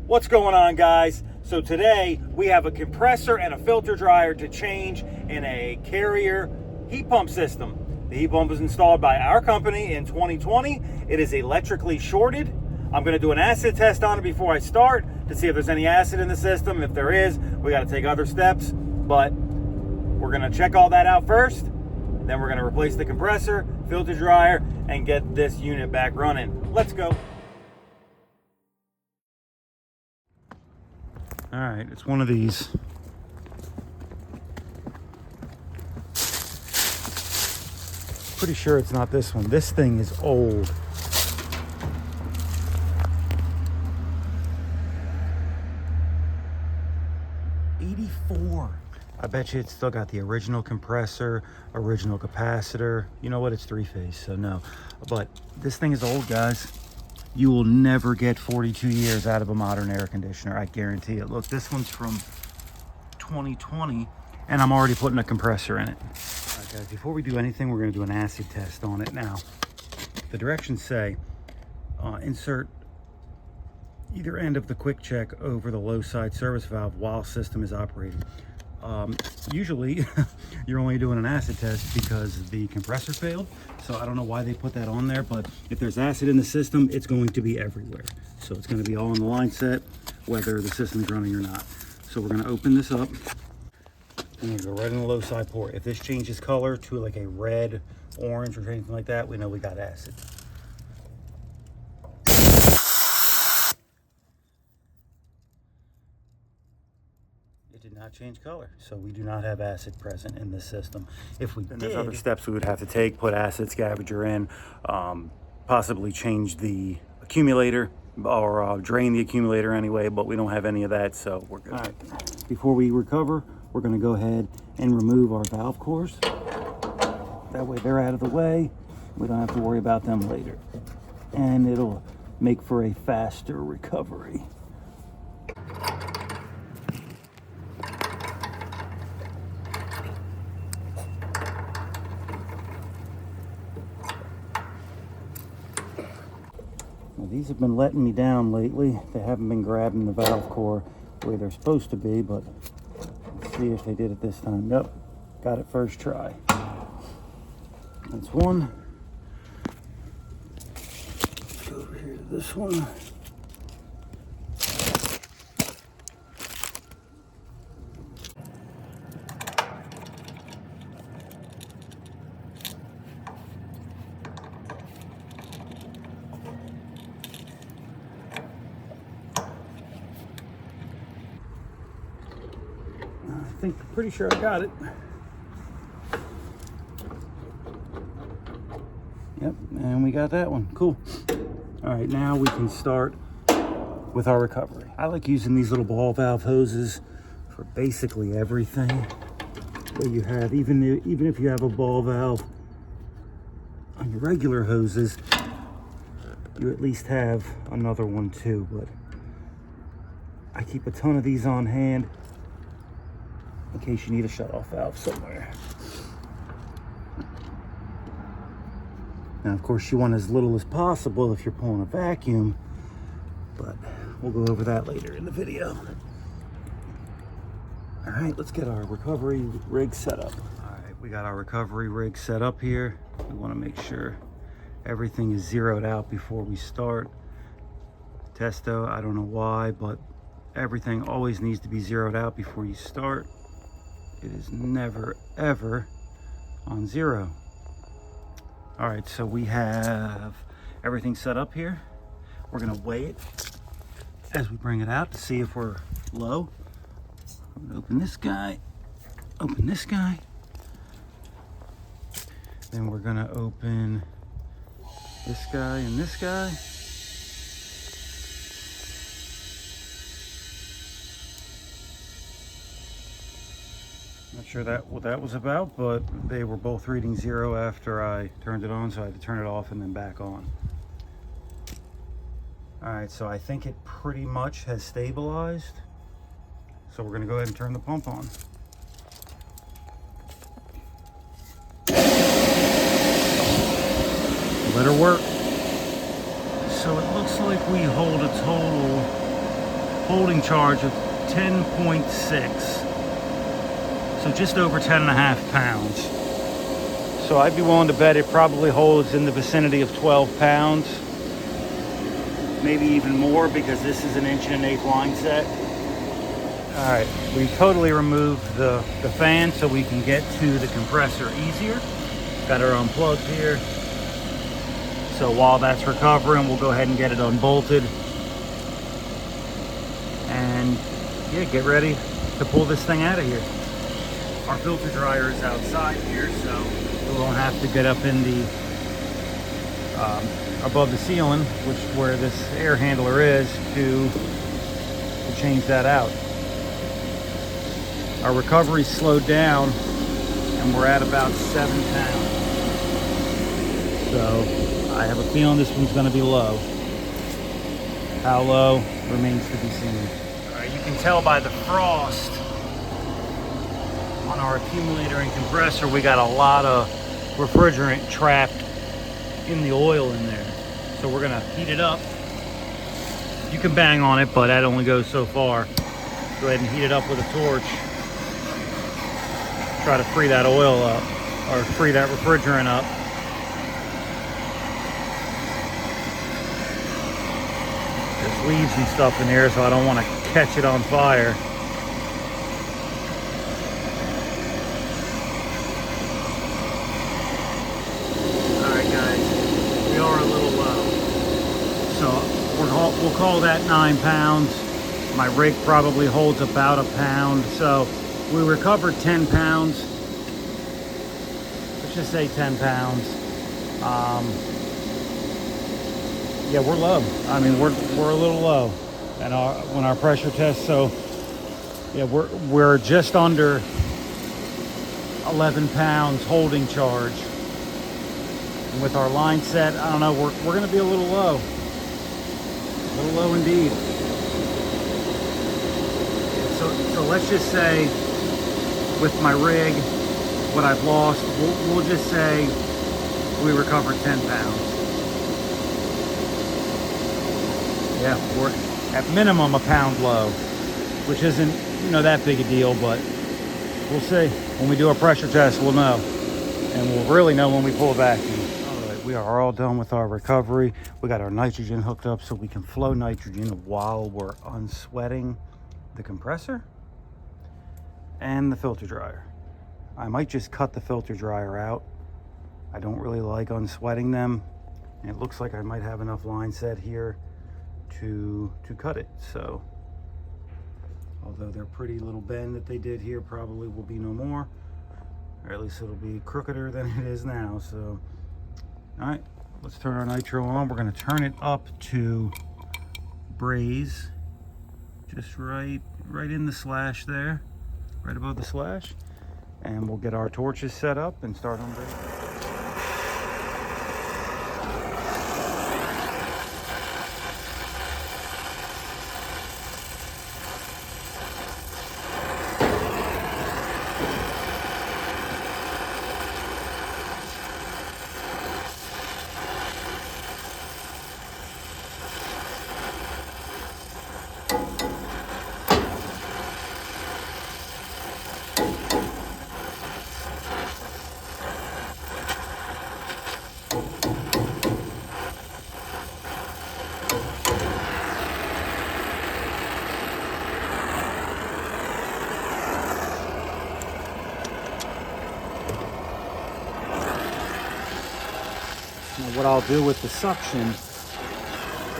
What's going on, guys? So today we have a compressor and a filter dryer to change in a Carrier heat pump system. The heat pump was installed by our company in 2020. It is electrically shorted. I'm going to do an acid test on it before I start to see if there's any acid in the system. If there is, we got to take other steps, but we're going to check all that out first. Then we're going to replace the compressor, filter dryer, and get this unit back running. Let's go. All right, it's one of these. Pretty sure it's not this one. This thing is old. '84. I bet you it's still got the original compressor, original capacitor. You know what? It's three-phase, so no. But this thing is old, guys. You will never get 42 years out of a modern air conditioner. I guarantee it. Look, this one's from 2020, and I'm already putting a compressor in it. All right, guys, before we do anything, we're going to do an acid test on it now. The directions say insert either end of the quick check over the low side service valve while system is operating. Usually you're only doing an acid test because the compressor failed, so I don't know why they put that on there, but if there's acid in the system, it's going to be everywhere. So it's going to be all in the line set, whether the system's running or not. So we're going to open this up. I'm going to go right in the low side port. If this changes color to like a red, orange, or anything like that, we know we got acid. Did not change color, so we do not have acid present in this system. If we did, there's other steps we would have to take: put acid scavenger in, possibly change the accumulator or drain the accumulator anyway, but we don't have any of that, so we're good. All right, before we recover, we're going to go ahead and remove our valve cores. That way they're out of the way, we don't have to worry about them later, and it'll make for a faster recovery. These have been letting me down lately. They haven't been grabbing the valve core the way they're supposed to be, but let's see if they did it this time. Yep, got it first try. That's one. Let's go over here to this one. Pretty sure I got it. Yep, and we got that one. Cool. All right, now we can start with our recovery. I like using these little ball valve hoses for basically everything that you have. Even if you have a ball valve on your regular hoses, you at least have another one too. But I keep a ton of these on hand in case you need a shutoff valve somewhere. Now, of course, you want as little as possible if you're pulling a vacuum, but we'll go over that later in the video. All right, let's get our recovery rig set up. All right, we got our recovery rig set up here. We want to make sure everything is zeroed out before we start. Testo, I don't know why, but everything always needs to be zeroed out before you start. It is never, ever on zero. All right, so we have everything set up here. We're gonna weigh it as we bring it out to see if we're low. I'm gonna open this guy, Then we're gonna open this guy and this guy. Not sure what that was about, but they were both reading zero after I turned it on, so I had to turn it off and then back on. All right, so I think it pretty much has stabilized. So we're gonna go ahead and turn the pump on. Let her work. So it looks like we hold a total holding charge of 10.6. So just over 10.5 pounds. So I'd be willing to bet it probably holds in the vicinity of 12 pounds. Maybe even more, because this is an 1 1/8 line set. All right, we totally removed the fan so we can get to the compressor easier. Got our unplugged here. So while that's recovering, we'll go ahead and get it unbolted. And yeah, get ready to pull this thing out of here. Our filter dryer is outside here, so we won't have to get up in the above the ceiling, which where this air handler is, to change that out. Our recovery slowed down, and we're at about 7 pounds. So I have a feeling this one's going to be low. How low remains to be seen. All right, you can tell by the frost on our accumulator and compressor, we got a lot of refrigerant trapped in the oil in there. So we're going to heat it up. You can bang on it, but that only goes so far. Go ahead and heat it up with a torch. Try to free that oil up, or free that refrigerant up. There's leaves and stuff in here, so I don't want to catch it on fire. Alright guys, we are a little low. So we'll call that 9 pounds. My rig probably holds about a pound, so we recovered 10 pounds. Let's just say 10 pounds. Yeah, we're low. I mean, we're a little low, and when our pressure test. So yeah, we're just under 11 pounds holding charge. And with our line set, I don't know. We're going to be a little low. A little low indeed. So let's just say, with my rig, what I've lost, we'll just say we recovered 10 pounds. Yeah, we're at minimum a pound low, which isn't, that big a deal, but we'll see. When we do a pressure test, we'll know. And we'll really know when we pull back. All right, we are all done with our recovery. We got our nitrogen hooked up so we can flow nitrogen while we're unsweating the compressor and the filter dryer. I might just cut the filter dryer out. I don't really like unsweating them. And it looks like I might have enough line set here to cut it. So, although their pretty little bend that they did here probably will be no more, or at least it'll be crookeder than it is now. So, all right, let's turn our nitro on. We're gonna turn it up to braze, just right in the slash there, right above the slash. And we'll get our torches set up and start on brazing. What I'll do with the suction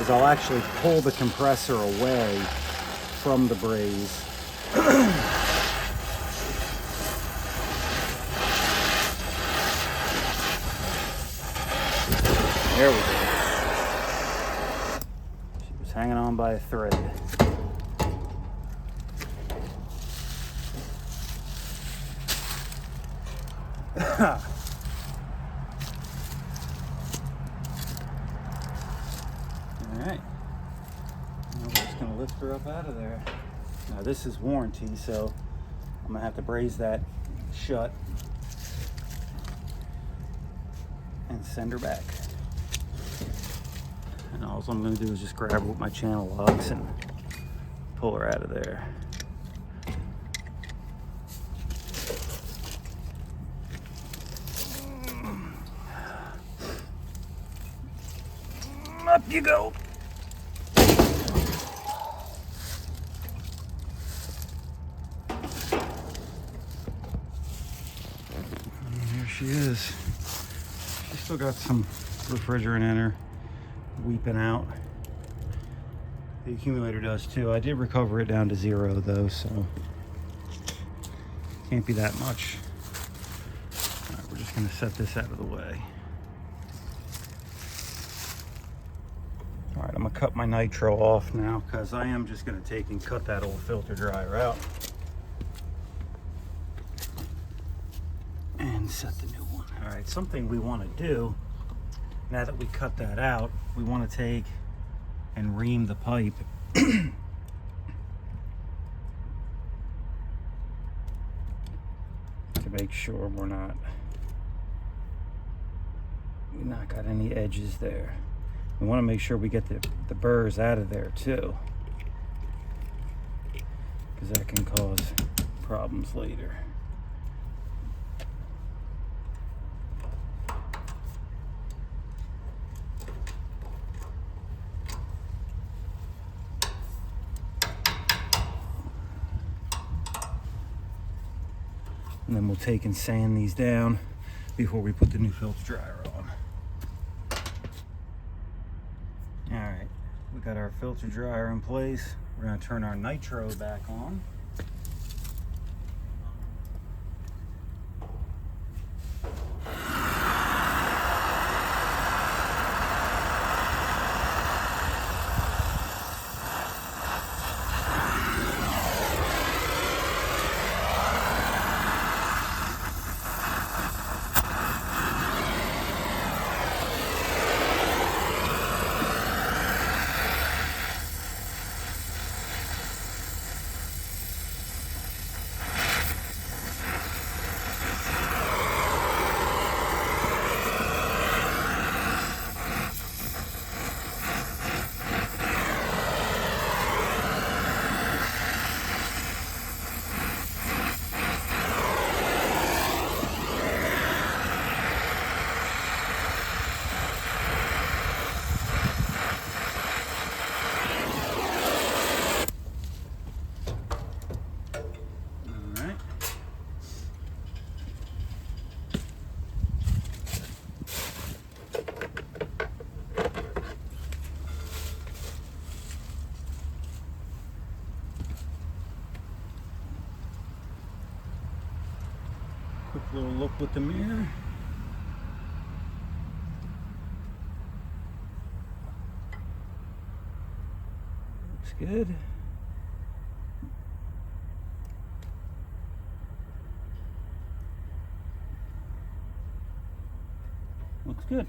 is I'll actually pull the compressor away from the braze. There we go. She was hanging on by a thread. Alright, now we're just going to lift her up out of there. Now this is warranty, so I'm going to have to braze that shut and send her back. And all I'm going to do is just grab her with my channel locks and pull her out of there. Up you go. And there she is. She's still got some refrigerant in her, weeping out. The accumulator does too. I did recover it down to 0 though, so can't be that much. All right, we're just gonna set this out of the way. All right, I'm gonna cut my nitro off now because I am just gonna take and cut that old filter dryer out and set the new one. All right, something we wanna do now that we cut that out, we wanna take and ream the pipe. To make sure we've not got any edges there. We want to make sure we get the burrs out of there too, because that can cause problems later. And then we'll take and sand these down before we put the new filter dryer on. All right, we got our filter dryer in place. We're gonna turn our nitro back on. Quick little look with the mirror. Looks good. Looks good.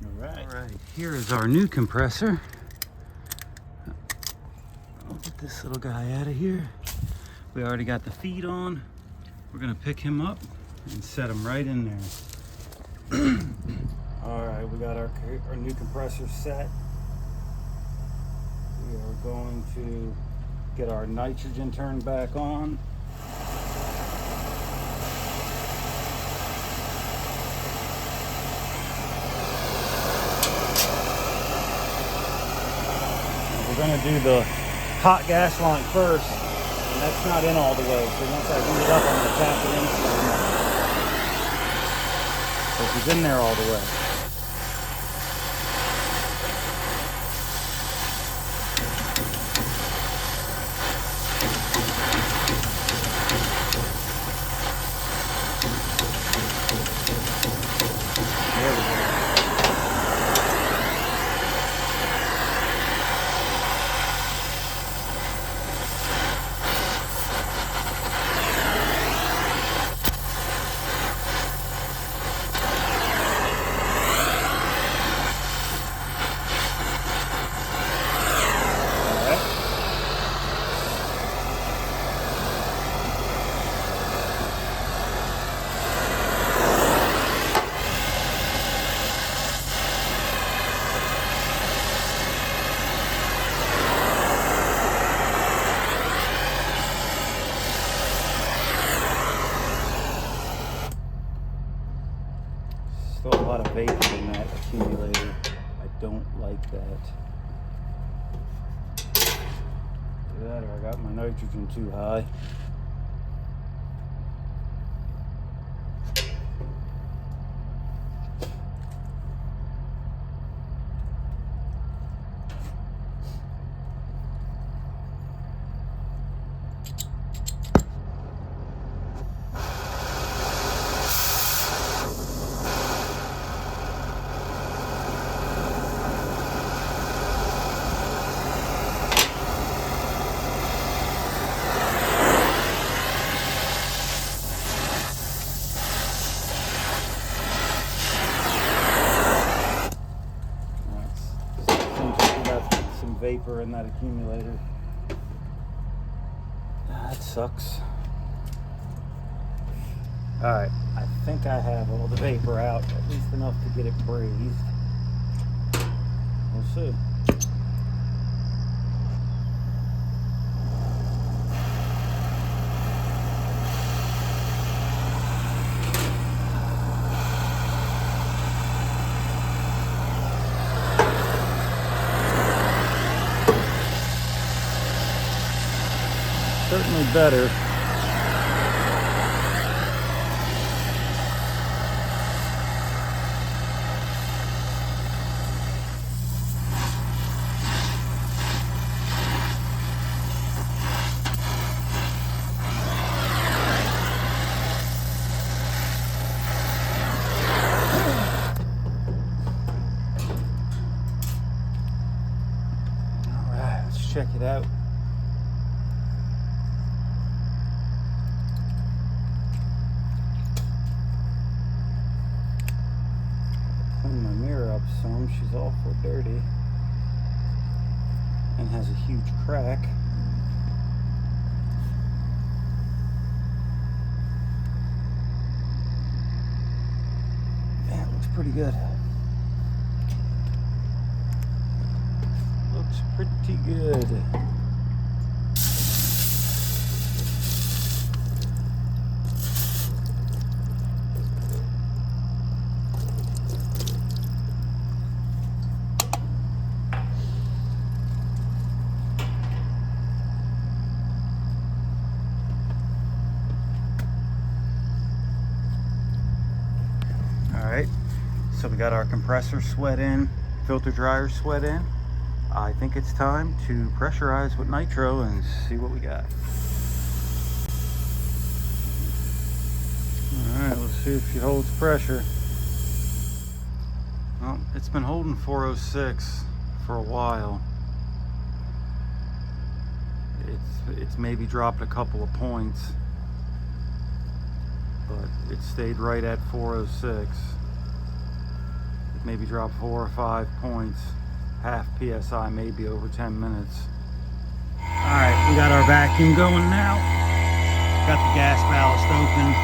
All right. All right. Here is our new compressor. I'll get this little guy out of here. We already got the feed on. We're gonna pick him up and set him right in there. All right, we got our new compressor set. We are going to get our nitrogen turned back on. We're gonna do the hot gas line first, and that's not in all the way. So once I heat it up, I'm gonna tap it in. So she's in there all the way. There we go. vapor in that accumulator. I don't like that. Either that or I got my nitrogen too high. Vapor in that accumulator. That sucks. Alright, I think I have all the vapor out, at least enough to get it brazed. We'll see. Certainly better. All right, let's check it out. Clean my mirror up some. She's awful dirty and has a huge crack. Yeah, it looks pretty good. Looks pretty good. Alright, so we got our compressor sweat in, filter dryer sweat in. I think it's time to pressurize with nitro and see what we got. Alright, let's see if she holds pressure. Well, it's been holding 406 for a while. It's maybe dropped a couple of points, but it stayed right at 406. It maybe dropped 4 or 5 points, half PSI, maybe over 10 minutes. All right, we got our vacuum going now. Got the gas ballast open.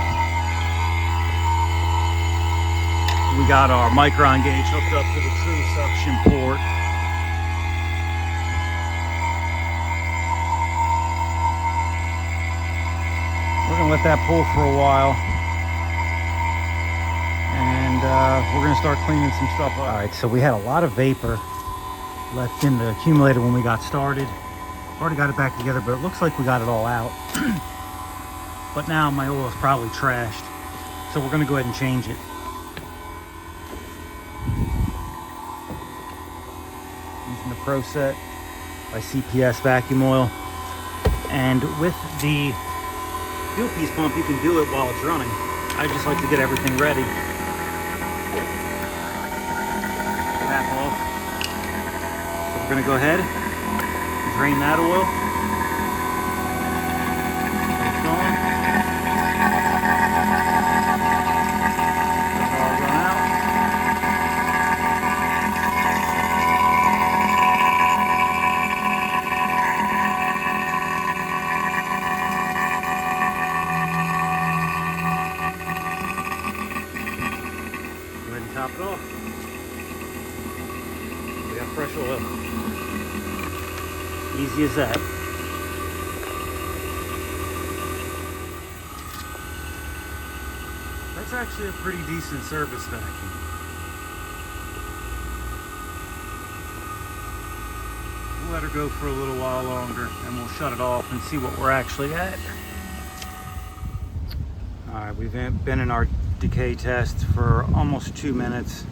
We got our micron gauge hooked up to the true suction port. We're gonna let that pull for a while, and we're gonna start cleaning some stuff up. All right, so we had a lot of vapor left in the accumulator when we got started. Already got it back together, but it looks like we got it all out. But now my oil is probably trashed, so we're gonna go ahead and change it. Using the Pro Set by CPS vacuum oil, and with the fuel piece pump, you can do it while it's running. I just like to get everything ready. Cap off. So we're gonna go ahead and drain that oil. It's going. That's all run out. Top it off. We got fresh oil. Easy as that. That's actually a pretty decent service vacuum. let her go for a little while longer and we'll shut it off and see what we're actually at. All right, we've been in our decay test for almost 2 minutes.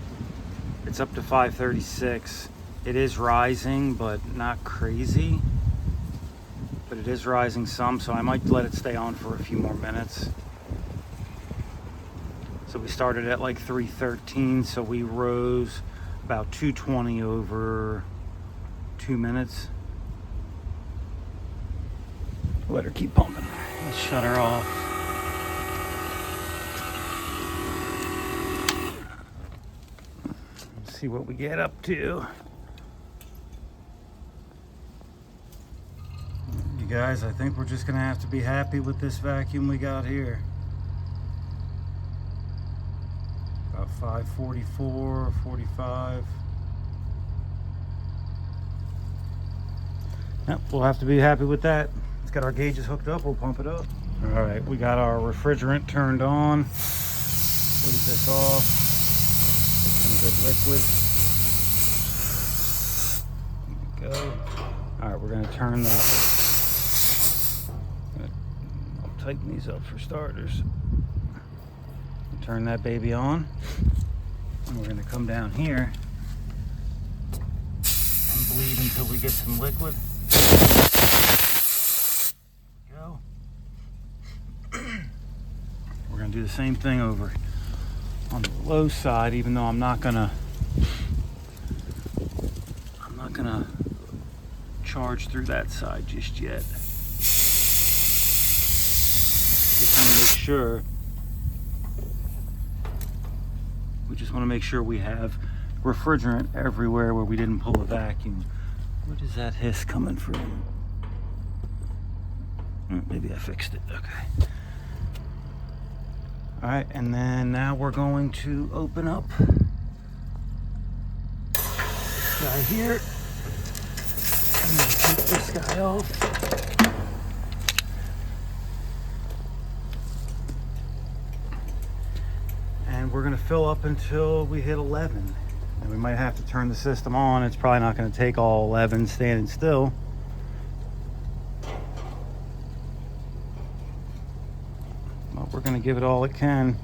It's up to 536. It is rising, but not crazy. But it is rising some, so I might let it stay on for a few more minutes. So we started at like 313, so we rose about 220 over 2 minutes. Let her keep pumping. Let's shut her off. Let's see what we get up to. You guys, I think we're just gonna have to be happy with this vacuum we got here. About 544, 45. Yep, we'll have to be happy with that. Let's get our gauges hooked up, we'll pump it up. All right, we got our refrigerant turned on. Leave this off. Get some good liquid. There we go. All right, we're gonna turn that. I'll tighten these up for starters. Turn that baby on. And we're gonna come down here and bleed until we get some liquid. Go. We're gonna do the same thing over on the low side, even though I'm not gonna charge through that side just yet. Just want to make sure. We just want to make sure we have refrigerant everywhere where we didn't pull a vacuum. Where does that hiss coming from? Maybe I fixed it. Okay. All right, and then now we're going to open up this guy here. I'm going to take this guy off. And we're going to fill up until we hit 11. And we might have to turn the system on. It's probably not going to take all 11 standing still. But we're going to give it all it can.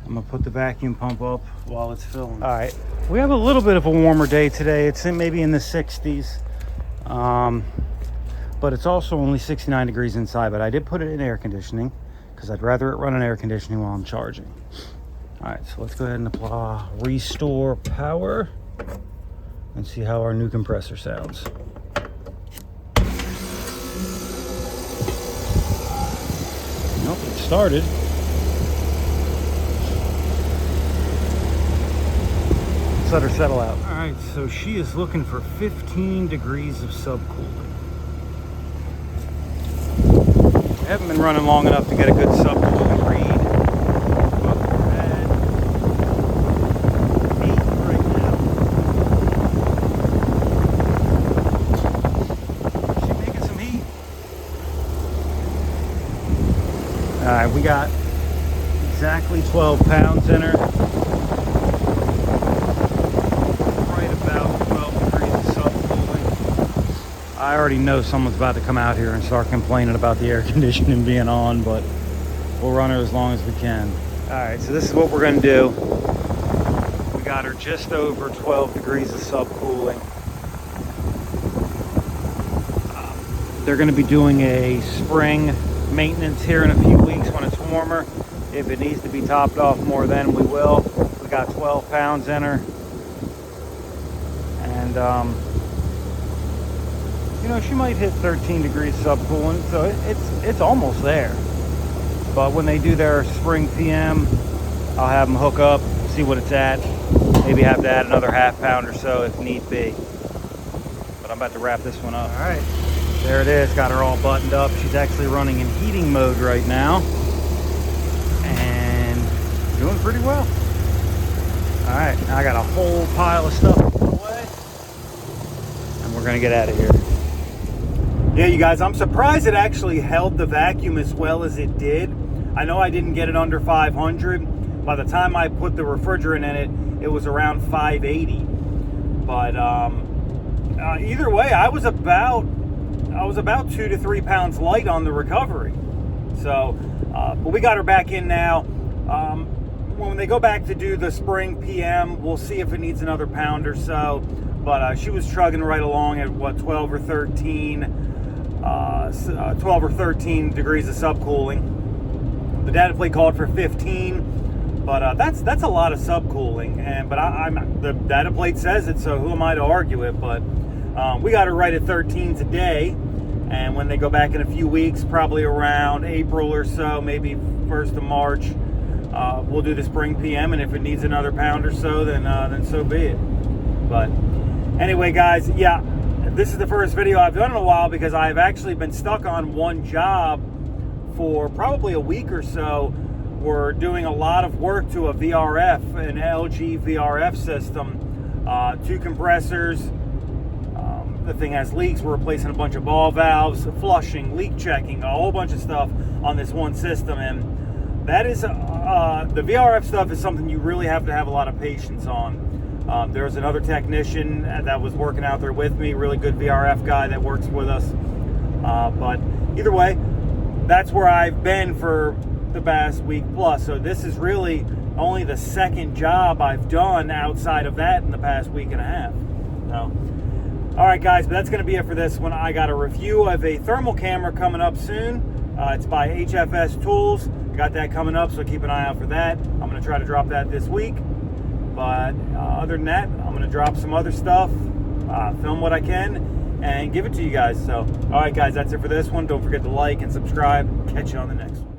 I'm going to put the vacuum pump up while it's filling. All right. We have a little bit of a warmer day today. It's maybe in the 60s. But it's also only 69 degrees inside. But I did put it in air conditioning because I'd rather it run in air conditioning while I'm charging. All right, so let's go ahead and apply restore power and see how our new compressor sounds. Nope, it started. Let's let her settle out. All right, so she is looking for 15 degrees of subcooling. I haven't been running long enough to get a good subcooling read. All right, we got exactly 12 pounds in her. Right about 12 degrees of subcooling. I already know someone's about to come out here and start complaining about the air conditioning being on, but we'll run her as long as we can. All right, so this is what we're gonna do. We got her just over 12 degrees of subcooling. They're gonna be doing a spring maintenance here in a few weeks when it's warmer. If it needs to be topped off more, then we will. We got 12 pounds in her, and you know, she might hit 13 degrees subcooling, so it's almost there. But when they do their spring PM, I'll have them hook up, see what it's at. Maybe have to add another half pound or so if need be. But I'm about to wrap this one up. All right. There it is, got her all buttoned up. She's actually running in heating mode right now. And doing pretty well. All right, now I got a whole pile of stuff to put away. And we're gonna get out of here. Yeah, you guys, I'm surprised it actually held the vacuum as well as it did. I know I didn't get it under 500. By the time I put the refrigerant in it, it was around 580. But either way, I was about 2 to 3 pounds light on the recovery. So, but we got her back in now. When they go back to do the spring PM, we'll see if it needs another pound or so. But she was trugging right along at what, 12 or 13 degrees of subcooling. The data plate called for 15, but that's a lot of subcooling. And the data plate says it, so who am I to argue it? But we got her right at 13 today. And when they go back in a few weeks, probably around April or so, maybe 1st of March, we'll do the spring PM, and if it needs another pound or so, then so be it. But anyway, guys, yeah, this is the first video I've done in a while because I've actually been stuck on one job for probably a week or so. We're doing a lot of work to a VRF, an LG VRF system, 2 compressors. The thing has leaks. We're replacing a bunch of ball valves, flushing, leak checking, a whole bunch of stuff on this one system. And that is, the VRF stuff is something you really have to have a lot of patience on. There's another technician that was working out there with me, really good VRF guy that works with us. But either way, that's where I've been for the past week plus. So this is really only the second job I've done outside of that in the past week and a half. So, all right, guys, but that's going to be it for this one. I got a review of a thermal camera coming up soon. It's by HFS Tools. Got that coming up, so keep an eye out for that. I'm going to try to drop that this week. But other than that, I'm going to drop some other stuff, film what I can, and give it to you guys. So, all right, guys, that's it for this one. Don't forget to like and subscribe. Catch you on the next one.